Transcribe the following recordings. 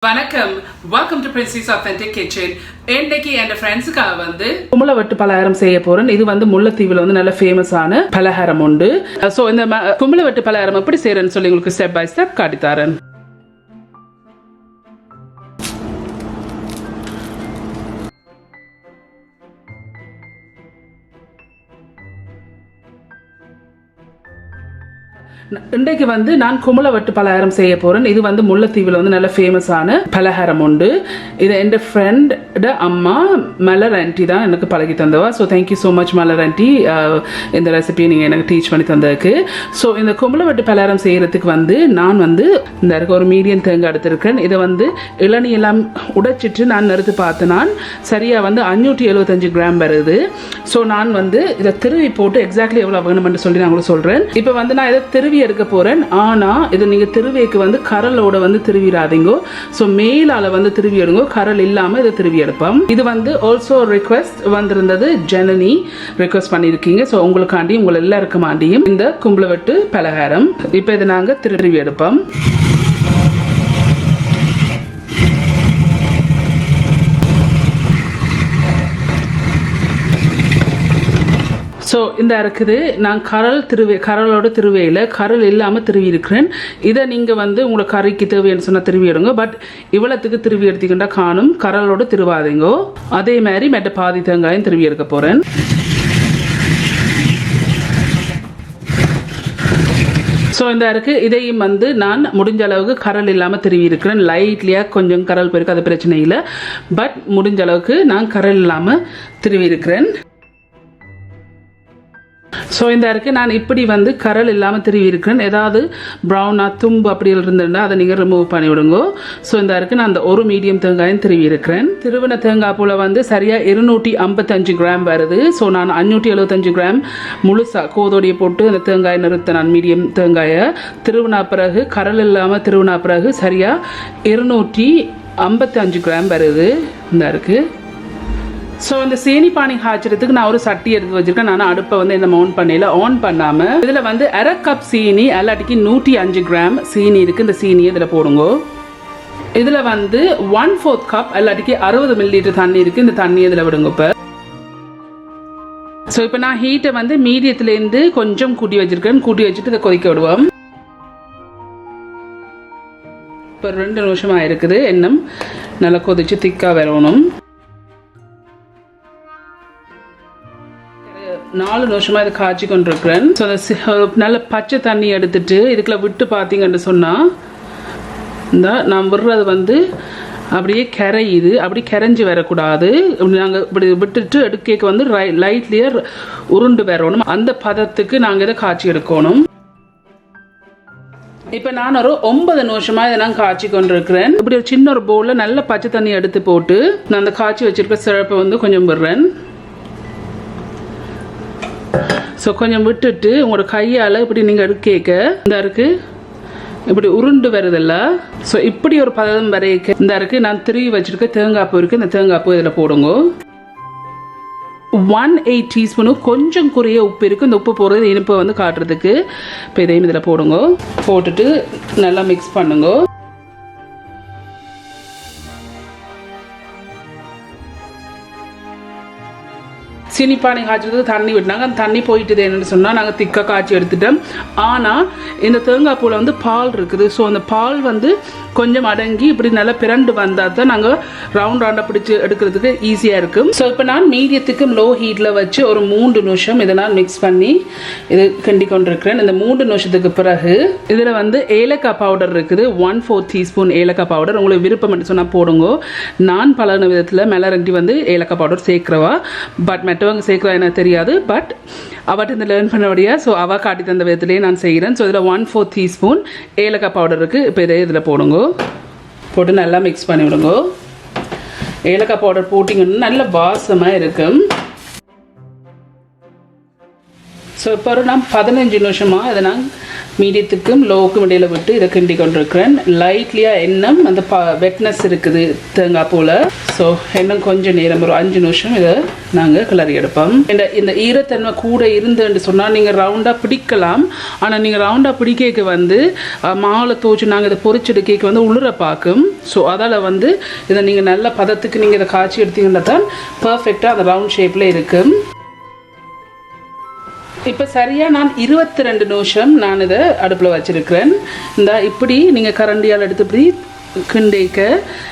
வணக்கம், welcome to Princy's Authentic Kitchen. இன்னைக்கு என் ஃப்ரெண்ட்ஸுக்காக வந்து கும்பலவட்டு பலகாரம் செய்ய போறேன். இது வந்து முல்லைத்தீவுல வந்து நல்ல ஃபேமஸான பலகாரம் உண்டு. ஸோ இந்த கும்பலவட்டு பலகாரம் எப்படி செய்யறேன்னு சொல்லி உங்களுக்கு ஸ்டெப் பை ஸ்டெப் காட்டித்தாரேன். இன்றைக்கு வந்து நான் கும்பலவட்டு பலகாரம் செய்ய போறேன். இது வந்து முல்லைத்தீவில் வந்து நல்ல ஃபேமஸான பலகாரம் உண்டு. இது என் ஃப்ரெண்டோட அம்மா மலர் ஆண்டி தான் எனக்கு பழகி தந்தவா. ஸோ தேங்க்யூ ஸோ மச் மலர் ஆண்டி, இந்த ரெசிபியை நீங்கள் எனக்கு டீச் பண்ணி தந்ததுக்கு. ஸோ இந்த கும்பலவட்டு பலகாரம் செய்யறதுக்கு வந்து நான் வந்து இந்த ஒரு மீடியம் தேங்காய் எடுத்திருக்கேன். இதை வந்து இளநீ எல்லாம் உடைச்சிட்டு நான் நிறுத்து பார்த்து நான் சரியாக வந்து 575 கிராம் வருது. ஸோ நான் வந்து இதை திருவி போட்டு எக்ஸாக்ட்லி எவ்வளோ வேணும்னு சொல்லி நான் உங்களுக்கு சொல்கிறேன். இப்போ வந்து நான் இதை திருவி எடுக்க போறேன். ஆனா இது நீங்க திருவிக்கு வந்து கரலோட வந்து திருவிடாதீங்க. சோ மேலால வந்து திருவி எடுங்க, கரல் இல்லாம இதை திருவி எடுப்போம். இது வந்து ஆல்சோ ரிக்வெஸ்ட் வந்திருந்தது, ஜனனி ரிக்வெஸ்ட் பண்ணிருக்கீங்க. சோ உங்களுக்காண்டி உங்க எல்லாருக்குமாண்டியும் இந்த கும்பலவட்டு பலகாரம் இப்போ இதை நாங்க திருவி எடுப்போம். ஸோ இந்த இருக்குது நான் கரலோட திருவையில் கரல் இல்லாமல் திருவி இருக்கிறேன். இதை நீங்கள் வந்து உங்களுக்கு கறிக்கு தேவைன்னு சொன்னால் திருவி எடுங்க. பட் இவ்வளோத்துக்கு திருவி எடுத்துக்கிட்டா காணும், கரலோட திருவாதீங்கோ. அதே மாதிரி மெட்ட பாதி தேங்காயும் திருவி எடுக்க போகிறேன். ஸோ இந்த இருக்கு இதையும் வந்து நான் முடிஞ்ச அளவுக்கு கரல் இல்லாமல் திருவி இருக்கிறேன். லைட்லியாக கொஞ்சம் கரல் போயிருக்கு, அது பிரச்சனை இல்லை. பட் முடிஞ்ச அளவுக்கு நான் கரல் இல்லாமல் திருவி இருக்கிறேன். ஸோ இந்த இருக்கு நான் இப்படி வந்து கரல் இல்லாமல் திருவி இருக்கிறேன். ஏதாவது ப்ரௌனா தும்பு அப்படி இருந்துருந்தா அதை நீங்கள் ரிமூவ் பண்ணி விடுங்க. ஸோ இந்த இருக்கு நான் அந்த ஒரு மீடியம் தேங்காயும் திருவி இருக்கிறேன். திருவின தேங்காய் போல் வந்து சரியாக 255 கிராம் வருது. ஸோ நான் 575 கிராம் முழுசா கோதோடைய போட்டு அந்த தேங்காயை நிறுத்த நான் மீடியம் தேங்காயை திருவினா பிறகு கரல் இல்லாமல் திருவினா பிறகு சரியாக 255 கிராம் வருது. இந்த இருக்கு. ஸோ இந்த சீனி பானி காய்ச்சறதுக்கு நான் ஒரு சட்டி எடுத்து வச்சிருக்கேன். நான் அடுப்பை வந்து இந்த ஆன் பண்ணல, ஆன் பண்ணாமல் இதில் வந்து 1/2 கப் சீனி எல்லாட்டிக்கு 105 கிராம் சீனி இருக்குது. இந்த சீனியை இதில் போடுங்க. இதில் வந்து 1/4 கப் எல்லாட்டிக்கு 60 ml தண்ணி இருக்குது. இந்த தண்ணி இதில் விடுங்க. இப்போ ஸோ இப்போ நான் ஹீட்டை வந்து மீடியத்துலேருந்து கொஞ்சம் கூட்டி வச்சிருக்கேன். கூட்டி வச்சுட்டு இதை கொதிக்க விடுவோம். இப்போ 2 நிமிஷமாக இருக்குது. இன்னும் நல்லா கொதிச்சு திக்காக வரணும். 4 நிமிஷமாக இதை காய்ச்சி கொண்டிருக்கிறேன். ஸோ நல்ல பச்சை தண்ணி எடுத்துட்டு இதுக்குள்ள விட்டு பார்த்தீங்கன்னு சொன்னால் இந்த நான் விடுறது வந்து அப்படியே கரையுது. அப்படி கரைஞ்சி வரக்கூடாது. நாங்கள் இப்படி விட்டுட்டு எடுக்க வந்து லைட்லியர் உருண்டு வரணும். அந்த பதத்துக்கு நாங்கள் இதை காய்ச்சி எடுக்கணும். இப்போ நான் ஒரு 9 நிமிஷமாக இதை நான் காய்ச்சி கொண்டிருக்கிறேன். இப்படி ஒரு சின்ன ஒரு பவுலில் நல்ல பச்சை தண்ணி எடுத்து போட்டு நான் அந்த காய்ச்சி வச்சிருக்க சிறப்பை வந்து கொஞ்சம் விடுறேன். ஸோ கொஞ்சம் விட்டுட்டு உங்களோட கையால் இப்படி நீங்கள் எடுக்க இந்த இருக்கு இப்படி உருண்டு வருதில்ல. ஸோ இப்படி ஒரு பதம் வரைக்க இந்த இருக்கு நான் திருவி வச்சிருக்க தேங்காய் பூ இருக்குது. இந்த தேங்காய் பூ இதில் போடுங்க. 1/8 டீஸ்பூனு கொஞ்சம் குறைய உப்பு இருக்குது. இந்த உப்பு போடுறது இனிப்பை வந்து காட்டுறதுக்கு. இப்போ இதையும் இதில் போடுங்க. போட்டுட்டு நல்லா மிக்ஸ் பண்ணுங்க. சீனி பானி காய்ச்சறது தண்ணி விட்டாங்க. அந்த தண்ணி போயிட்டுது என்னன்னு சொன்னால் நாங்கள் திக்காக காய்ச்சி எடுத்துட்டோம். ஆனால் இந்த தேங்காய் பூவில் வந்து பால் இருக்குது. ஸோ அந்த பால் வந்து கொஞ்சம் அடங்கி இப்படி நல்லா பிறண்டு வந்தால் தான் நாங்கள் ரவுண்டாக பிடிச்சி எடுக்கிறதுக்கு ஈஸியாக இருக்கும். ஸோ இப்போ நான் மீடியத்துக்கும் லோ ஹீட்டில் வச்சு ஒரு 3 நிமிஷம் இதை நான் மிக்ஸ் பண்ணி இது கிண்டி கொண்டிருக்கிறேன். இந்த 3 நிமிஷத்துக்கு பிறகு இதில் வந்து ஏலக்காய் பவுடர் இருக்குது. 1/4 டீஸ்பூன் ஏலக்காய் பவுடர். உங்களுக்கு விருப்பம் சொன்னால் போடுங்க. நான் பழகின விதத்தில் மெலரண்டி வந்து ஏலக்காய் பவுடர் சேர்க்குறவா. பட் மற்றவங்க சேர்க்குறா எனக்கு தெரியாது. பட் அவட்ட இந்த லேர்ன் பண்ணபடியா ஸோ அவள் காட்டி தந்த விதத்துலேயே நான் செய்கிறேன். ஸோ இதில் 1/4 டீஸ்பூன் ஏலக்காய் பவுடர் இருக்குது. இப்போ இதே இதில் போடுங்க. போட்டு நல்லா மிக்ஸ் பண்ணி விடுங்க. ஏலக்காய் பவுடர் போட்டிங்கன்னா நல்ல வாசமாக இருக்கும். ஸோ இப்போ நான் 15 நிமிஷமாக இதை நான் மீடியத்துக்கும் லோவுக்கும் இடையில விட்டு இதை கிண்டி கொண்டிருக்கிறேன். லைட்லியாக எண்ணம் அந்த வெட்னஸ் இருக்குது தேங்காய் போல். ஸோ எண்ணம் கொஞ்சம் நேரம் ஒரு 5 நிமிஷம் இதை நாங்கள் கிளறி எடுப்போம். இந்த ஈரத்தன்மை கூட இருந்துன்னு சொன்னால் நீங்கள் ரவுண்டாக பிடிக்கலாம். ஆனால் நீங்கள் ரவுண்டாக பிடிக்க வந்து மாவில் தோச்சு நாங்கள் இதை பொரிச்செடுக்க வந்து உளுர பார்க்கும். ஸோ அதால் வந்து இதை நீங்கள் நல்ல பதத்துக்கு நீங்கள் இதை காய்ச்சி எடுத்தீங்கன்னா தான் பர்ஃபெக்டாக அந்த ரவுண்ட் ஷேப்பில் இருக்கும். இப்போ சரியாக நான் 22 நிமிஷம் நான் இதை அடுப்பில் வச்சுருக்கிறேன். இந்த இப்படி நீங்கள் கரண்டியால் எடுத்து இப்படி கிண்டிக்க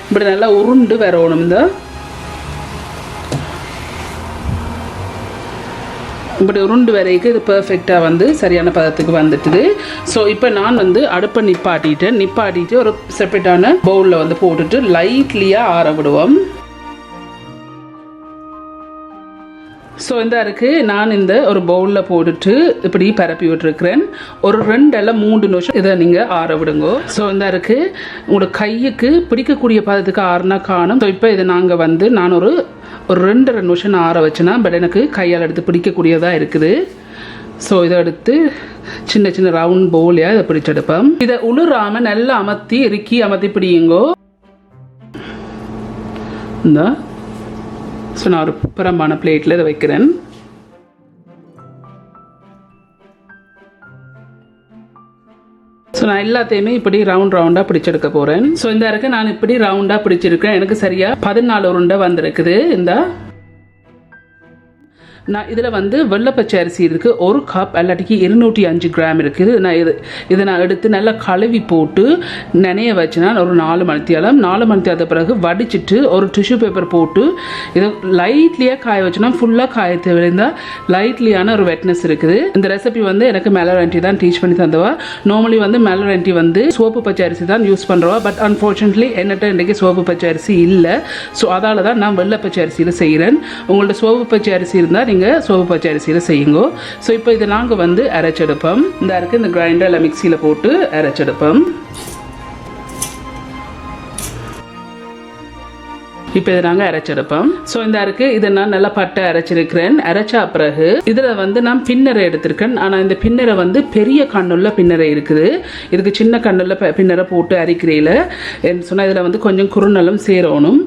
இப்படி நல்லா உருண்டு வரணும். இப்படி உருண்டு வரைக்கும் இது பர்ஃபெக்டாக வந்து சரியான பதத்துக்கு வந்துட்டுது. ஸோ இப்போ நான் வந்து அடுப்பை நிப்பாட்டிட்டு ஒரு செப்பரேட்டான பவுலில் வந்து போட்டுட்டு லைட்லியாக ஆற விடுவோம். ஸோ இந்த இருக்குது நான் இந்த ஒரு பவுலில் போட்டுட்டு இப்படி பரப்பி விட்டுருக்கிறேன். ஒரு 2 அல்ல 3 நிமிஷம் இதை நீங்கள் ஆற விடுங்க. ஸோ இந்த இருக்குது உங்களோட கையுக்கு பிடிக்கக்கூடிய பதத்துக்கு ஆறுனா காணும். ஸோ இப்போ இதை நாங்கள் வந்து நான் ஒரு 2.5 நிமிஷம் நான் ஆற வச்சேன்னா பட் எனக்கு கையால் எடுத்து பிடிக்கக்கூடியதாக இருக்குது. ஸோ இதை எடுத்து சின்ன சின்ன ரவுண்ட் பவுலியாக இதை பிடிச்செடுப்பேன். இதை உளுராமல் நல்லா அமர்த்தி பிடியுங்கோ. இந்த ஸோ நான் ஒரு பரம்பான பிளேட்டில் இதை வைக்கிறேன். ஸோ நான் எல்லாத்தையுமே இப்படி ரவுண்டாக பிடிச்செடுக்க போகிறேன். ஸோ இந்த இருக்கு நான் இப்படி ரவுண்டாக பிடிச்சிருக்கேன். எனக்கு சரியாக 14 உருண்டை வந்திருக்குது. நான் இதில் வந்து வெள்ளைப்பச்சை அரிசி இருக்குது 1 கப் அல்லாட்டிக்கு 205 கிராம் இருக்குது. இதை நான் எடுத்து நல்லா கழுவி போட்டு நனைய வச்சுனா ஒரு 4 மணித்தியாலத்த பிறகு வடிச்சிட்டு ஒரு டிஷ்யூ பேப்பர் போட்டு இதை லைட்லியாக காய வச்சுனா ஃபுல்லாக காய தேவையிருந்தால் லைட்லியான ஒரு வெட்னஸ் இருக்குது. இந்த ரெசிபி வந்து எனக்கு மெலர் ஆண்டி தான் டீச் பண்ணி தந்தவா. நார்மலி வந்து மெலர் ஆண்டி வந்து சோப்பு பச்சை அரிசி தான் யூஸ் பண்ணுறவா. பட் அன்ஃபார்ச்சுனேட்லி என்னட்ட இன்றைக்கி சோப்பு பச்சை அரிசி இல்லை. ஸோ அதால் தான் நான் வெள்ளைப்பச்சை அரிசியில் செய்கிறேன். உங்கள்ட்ட சோப்பு பச்சை அரிசி இருந்தால் சோப்பு பச்சை அரிசியில் செய்யுங்க. ஸோ இப்போ இதை நாங்கள் வந்து அரைச்செடுப்போம். இந்த கிரைண்டரில் மிக்சியில் போட்டு அரைச்செடுப்போம். இப்போ இதை நாங்கள் அரைச்செடுப்போம். ஸோ இதை நான் நல்லா பட்டை அரைச்சிருக்கிறேன். அரைச்சா பிறகு இதில் வந்து நான் பின்னரை எடுத்திருக்கேன். ஆனால் இந்த பின்னரை வந்து பெரிய கண்ணுள்ள பின்னரை இருக்குது. இதுக்கு சின்ன கண்ணுள்ள பின்னரை போட்டு அரைக்கிறீல சொன்னால் இதில் வந்து கொஞ்சம் குறுநலும் சேரணும்.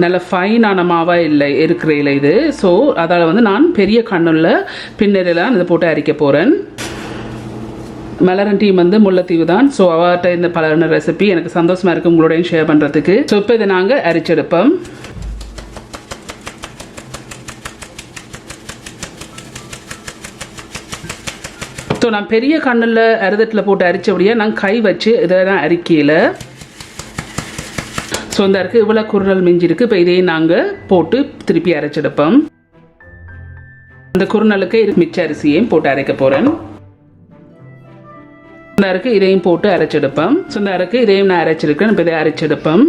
நல்ல ஃபைனான மாவாக இல்லை இருக்கிறீல இது. ஸோ அதால் வந்து நான் பெரிய கண்ணுள்ள பின்னரெல்லாம் இதை போட்டு அரைக்க போகிறேன். மலரன் டீம் வந்து முல்லைத்தீவு தான். ஸோ அவர்கிட்ட இந்த பலன ரெசிபி எனக்கு சந்தோஷமாக இருக்குது உங்களோடையும் ஷேர் பண்ணுறதுக்கு. ஸோ இப்போ இதை நாங்கள் அரைச்செடுப்போம். ஸோ நான் பெரிய கண்ணில் அறுதட்டில் போட்டு அரிச்சபடியாக நான் கை வச்சு இதை நான் அரிக்கையில். ஸோ இந்த இருக்குது இவ்வளோ குறுநல் மிஞ்சிருக்கு. இப்போ இதையும் நாங்கள் போட்டு திருப்பி அரைச்செடுப்போம். இந்த குறுநலுக்கு மிச்ச அரிசியையும் போட்டு அரைக்க போகிறேன். இந்த அரைக்கு இதையும் போட்டு அரைச்செடுப்போம். ஸோ இந்த அரைக்கு இதையும் நான் அரைச்சிருக்கேன். இப்போ இதை அரைச்செடுப்போம்.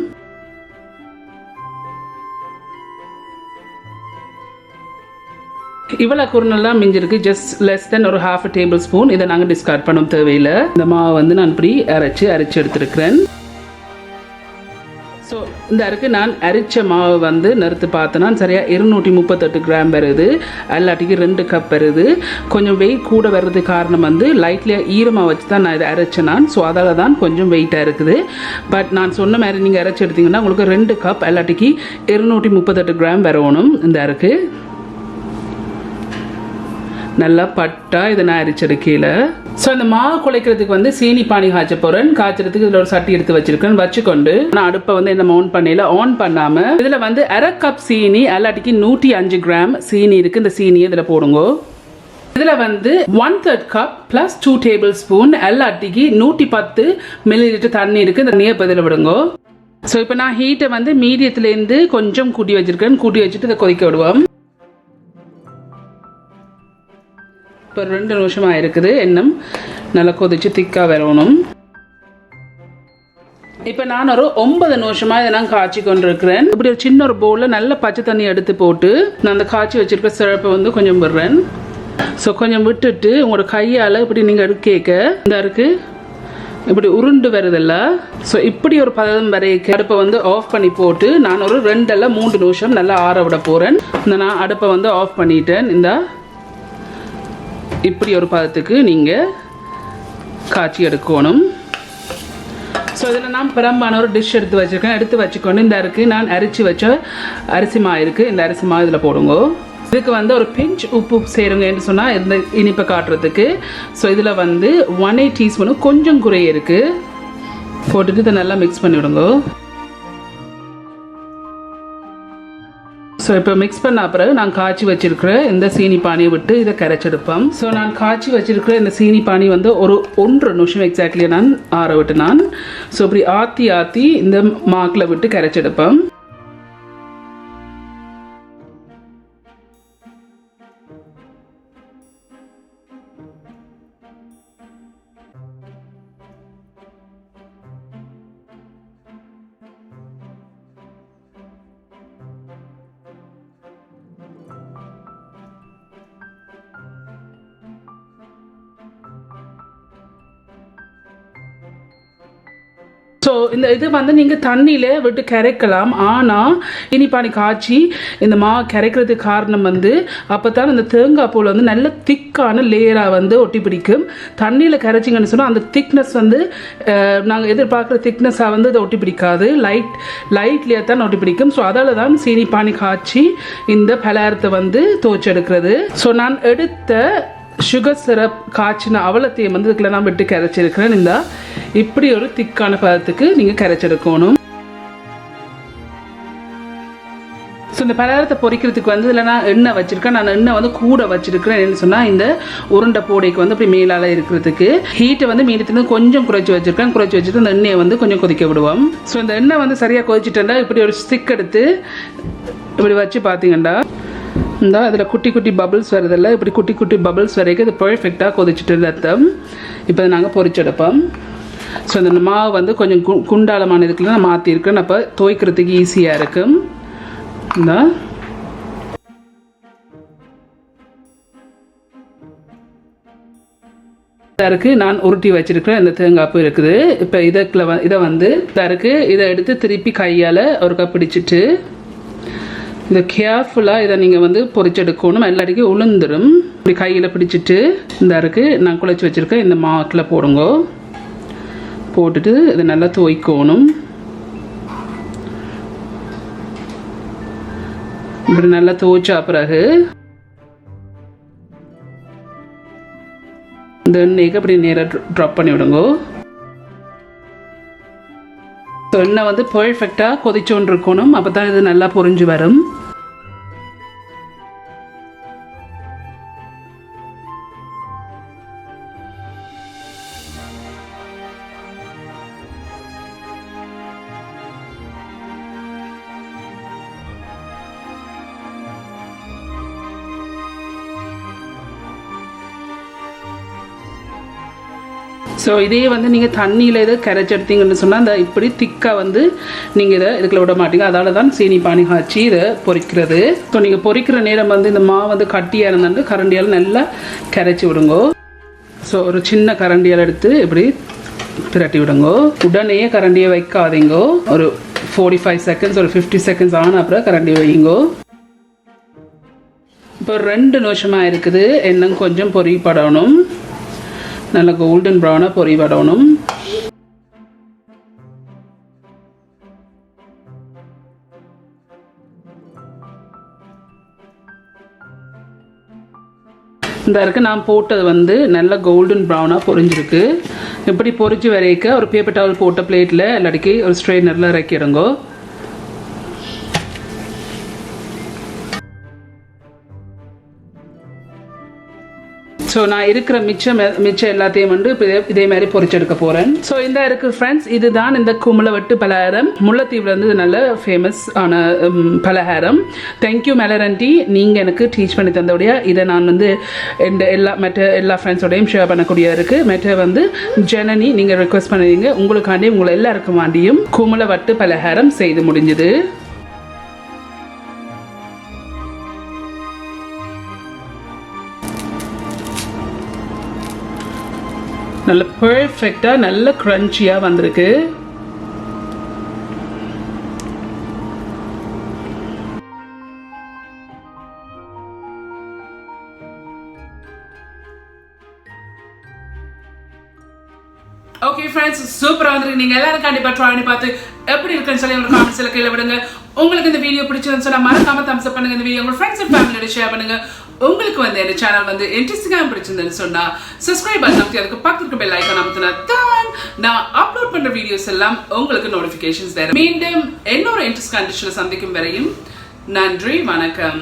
இவ்வளோ குறுநெல்லாம் மிஞ்சிருக்கு. ஜஸ்ட் லெஸ் தென் ஒரு 1/2 டேபிள் ஸ்பூன். இதை நாங்கள் டிஸ்கார்ட் பண்ண தேவையில்லை. இந்த மாவை வந்து நான் இப்படி அரைச்சி எடுத்துருக்கிறேன். ஸோ இந்த அரைக்கு நான் அரைச்ச மாவு வந்து நிறுத்து பார்த்தேன்னா சரியாக 238 கிராம் வருது. அல்லாட்டிக்கு 2 கப் வருது. கொஞ்சம் வெயிட் கூட வர்றது காரணம் வந்து லைட்லியாக ஈரமாக வச்சு தான் நான் இதை அரைச்சேன் நான். ஸோ அதால் தான் கொஞ்சம் வெயிட்டாக இருக்குது. பட் நான் சொன்ன மாதிரி நீங்கள் அரைச்சி எடுத்திங்கன்னா உங்களுக்கு 2 கப் அல்லாட்டிக்கு 238 கிராம் வரணும். இந்த அரைக்கு நல்லா பட்டா இதை நான் அரிச்செடுக்கையில். ஸோ இந்த மாவு குழைக்கிறதுக்கு வந்து சீனி பானி காய்ச்ச போகிறேன். காய்ச்சறதுக்கு இதில் ஒரு சட்டி எடுத்து வச்சிருக்கேன். வச்சுக்கொண்டு நான் அடுப்பை வந்து என்ன ஆன் பண்ணல. ஆன் பண்ணாமல் இதில் வந்து 1/2 கப் சீனி அல்லாட்டிக்கு 105 கிராம் சீனி இருக்குது. இந்த சீனியை இதில் போடுங்க. இதில் வந்து 1/3 கப் ப்ளஸ் 2 டேபிள் ஸ்பூன் அல்லாட்டிக்கு 110 மில்லிலிட்டர் தண்ணி இருக்குது. இந்த தண்ணியை பதில் விடுங்க. ஸோ இப்போ நான் ஹீட்டை வந்து மீடியத்துலேருந்து கொஞ்சம் கூட்டி வச்சிருக்கேன். கூட்டி வச்சுட்டு இதை கொதிக்க விடுவோம். இப்போ 2 நிமிஷமாக இருக்குது. இன்னும் நல்லா கொதிச்சு திக்காக வரணும். இப்போ நான் ஒரு 9 நிமிஷமாக இதை நான் காய்ச்சி கொண்டிருக்கிறேன். இப்படி ஒரு சின்ன ஒரு பவுலில் நல்ல பச்சை தண்ணி எடுத்து போட்டு நான் அந்த காய்ச்சி வச்சிருக்க சிறப்பை வந்து கொஞ்சம் விடுறேன். ஸோ கொஞ்சம் விட்டுட்டு உங்களோட கையால் இப்படி நீங்கள் எடுக்க இந்த இருக்கு இப்படி உருண்டு வருதில்ல. ஸோ இப்படி ஒரு பதம் வரைக்கும் அடுப்பை வந்து ஆஃப் பண்ணி போட்டு நான் ஒரு 2 அல்ல 3 நிமிஷம் நல்லா ஆற விட போகிறேன். இந்த நான் அடுப்பை வந்து ஆஃப் பண்ணிட்டேன். இந்த இப்படி ஒரு பதத்துக்கு நீங்கள் காய்ச்சி எடுக்கணும். ஸோ இதில் நான் பிரம்பான ஒரு டிஷ் எடுத்து வச்சுக்கொண்டு இந்த இருக்குது நான் அரிச்சு வச்ச அரிசி மா இருக்குது. இந்த அரிசி மா இதில் போடுங்க. இதுக்கு வந்து ஒரு பிஞ்ச் உப்பு சேருங்கன்னு சொன்னால் இந்த இனிப்பை காட்டுறதுக்கு. ஸோ இதில் வந்து 1/8 டீஸ்பூனு கொஞ்சம் குறைய இருக்குது. போட்டுட்டு இதை நல்லா மிக்ஸ் பண்ணிவிடுங்க. ஸோ இப்போ மிக்ஸ் பண்ண பிறகு நான் காய்ச்சி வச்சிருக்கிற இந்த சீனி பானியை விட்டு இதை கரைச்செடுப்பேன். ஸோ நான் காய்ச்சி வச்சிருக்கிற இந்த சீனி பானி வந்து ஒரு 1 நிமிஷம் எக்ஸாக்ட்லி நான் ஆற விட்டு நான் ஸோ இப்படி ஆற்றி இந்த மாக்கில் விட்டு கரைச்செடுப்பேன். ஸோ இந்த இது வந்து நீங்கள் தண்ணியில் விட்டு கரைக்கலாம். ஆனால் இனிப்பானி காய்ச்சி இந்த கரைக்கிறதுக்கு காரணம் வந்து அப்போ தான் இந்த தேங்காய் பூவில் வந்து நல்ல திக்கான லேயராக வந்து ஒட்டி பிடிக்கும். தண்ணியில் கரைச்சிங்கன்னு சொன்னால் அந்த திக்னஸ் வந்து நாங்கள் எதிர்பார்க்குற திக்னஸாக வந்து இதை ஒட்டி பிடிக்காது. லைட்லேயே தான் ஒட்டி பிடிக்கும். ஸோ அதால் தான் சீனி பானி காய்ச்சி இந்த பலகாரத்தை வந்து துவைச்செடுக்கிறது. ஸோ நான் எடுத்த சுகர் சிரப் காய்ச்சின அவலத்தையும் வந்து இதுக்குள்ள நான் விட்டு கரைச்சிருக்கிறேன். இந்த இப்படி ஒரு திக்கான பதத்துக்கு நீங்கள் கரைச்செடுக்கணும். ஸோ இந்த பலகாரத்தை பொரிக்கிறதுக்கு வந்து இதில் நான் எண்ணெய் வச்சுருக்கேன். நான் எண்ணெய் வந்து கூட வச்சுருக்கிறேன். என்ன சொன்னால் இந்த உருண்டை போடைக்கு வந்து அப்படி மேலால் இருக்கிறதுக்கு ஹீட்டை வந்து மீடியத்துலேருந்து கொஞ்சம் குறைச்சி வச்சுருக்கேன். குறைச்சி வச்சுட்டு அந்த எண்ணெயை வந்து கொஞ்சம் கொதிக்க விடுவோம். ஸோ இந்த எண்ணெய் வந்து சரியாக கொதிச்சிட்டேன்டா இப்படி ஒரு ஸ்டிக் எடுத்து இப்படி வச்சு பார்த்தீங்கண்டா இந்த அதில் குட்டி குட்டி பபிள்ஸ் வருதில்ல, இப்படி குட்டி குட்டி பபிள்ஸ் வரைக்கும் இது பர்ஃபெக்டாக கொதிச்சுட்டு அர்த்தம். இப்போ நாங்கள் பொரிச்செடுப்போம். ஸோ இந்த மாவு வந்து கொஞ்சம் குண்டாலமான இதுக்குள்ள நான் மாற்றிருக்கேன். அப்போ துவைக்கிறதுக்கு ஈஸியாக இருக்கும். இந்த தருக்கு நான் உருட்டி வச்சிருக்கிறேன். இந்த தேங்காய்ப்பு இருக்குது. இப்போ இதை வந்து தருக்கு இதை எடுத்து திருப்பி கையால் ஒரு கப் பிடிச்சிட்டு இந்த கேர்ஃபுல்லாக இதை நீங்கள் வந்து பொரிச்செடுக்கணும். எல்லாடிக்கும் உளுந்துடும். இப்படி கையில் பிடிச்சிட்டு இந்த இருக்குது நான் குழச்சி வச்சுருக்கேன் இந்த மாக்கில் போடுங்க. போட்டுட்டு இதை நல்லா துவைக்கணும். இப்படி நல்லா துவைச்சா பிறகு இந்த எண்ணெய்க்கு அப்படி நேராக ட்ராப் பண்ணி விடுங்க. எண்ணெய் வந்து பர்ஃபெக்டாக கொதிச்சோன்னு இருக்கணும். அப்போ தான் இது நல்லா பொரிஞ்சு வரும். ஸோ இதே வந்து நீங்கள் தண்ணியில் இதை கரைச்செடுத்தீங்கன்னு சொன்னால் இந்த இப்படி திக்காக வந்து நீங்கள் இதை இதுக்குள்ள விட மாட்டீங்க. அதால் தான் சீனி பானி காய்ச்சி இதை பொரிக்கிறது. ஸோ நீங்கள் பொரிக்கிற நேரம் வந்து இந்த மாவு வந்து கட்டியாக இருந்தாண்டு கரண்டியால் நல்லா கரைச்சி விடுங்க. ஸோ ஒரு சின்ன கரண்டியால் எடுத்து இப்படி பிரட்டி விடுங்க. உடனே கரண்டியை வைக்காதீங்க. ஒரு 45 செகண்ட்ஸ் ஒரு 50 செகண்ட்ஸ் ஆன அப்புறம் கரண்டி வைங்க. இப்போ 2 நிமிஷமாக இருக்குது. எண்ணெய் கொஞ்சம் பொரிப்படணும். நல்ல கோல்டன் ப்ரௌனாக பொரிவடணும். இந்த இருக்குது நான் போட்டது வந்து நல்ல கோல்டன் ப்ரௌனாக பொரிஞ்சிருக்கு. இப்படி பொரிச்சு வரைக்க ஒரு பேப்பர் டவல் போட்ட பிளேட்டில் இல்லாட்டிக்கு ஒரு ஸ்ட்ரெயினரில் இறக்கிடுங்க. ஸோ நான் இருக்கிற மிச்சம் எல்லாத்தையும் வந்து இதே மாதிரி பொரிச்செடுக்க போகிறேன். ஸோ இந்த இருக்குது ஃப்ரெண்ட்ஸ், இதுதான் இந்த குமுளவெட்டு பலகாரம். முல்லைத்தீவில் வந்து நல்ல ஃபேமஸ் ஆன பலகாரம். தேங்க்யூ மெலரண்டி, நீங்கள் எனக்கு டீச் பண்ணி தந்தோடைய இதை நான் வந்து மற்ற எல்லா ஃப்ரெண்ட்ஸோடையும் ஷேர் பண்ணக்கூடியதாக இருக்குது. மற்ற வந்து ஜனனி நீங்கள் ரெக்வஸ்ட் பண்ணுவீங்க, உங்களுக்காண்டி உங்களை எல்லாருக்கும் வேண்டியும் குமுளவெட்டு பலகாரம் செய்து முடிஞ்சுது. நல்ல பர்ஃபெக்டாக நல்ல க்ரன்ச்சியாக வந்திருக்கு. ஓகே ஃப்ரெண்ட்ஸ், சூப்பரா வந்துருக்கு. நீங்க எல்லாரும் கண்டிப்பா ட்ரை பண்ணி பார்த்து எப்படி இருக்குன்னு சொல்லி உங்க கமெண்ட்ஸ்ல கீழே விடுங்க. உங்களுக்கு இந்த வீடியோ பிடிச்சிருந்துச்சு சொன்னா மறக்காம தம்ஸ் அப் பண்ணுங்க. இந்த வீடியோ உங்க ஃப்ரெண்ட்ஸ் அண்ட் ஃபேமிலியோட ஷேர் பண்ணுங்க. உங்களுக்கு வந்து இந்த சேனல் வந்து இன்ட்ரெஸ்டிங்கா பிடிச்சிருந்துன்னு சொன்னா சப்ஸ்கிரைப் பட்டன் அமுத்தி அதுக்கு பக்கத்துக்கு பெல் ஐகான் அமுத்தினா தான் நான் அப்லோட் பண்ற வீடியோஸ் எல்லாம் உங்களுக்கு நோட்டிபிகேஷன்ஸ் வரும். மீண்டும் இன்னொரு இன்ட்ரெஸ்ட் கண்டிஷனை சந்திக்கும் வரையும் நன்றி, வணக்கம்.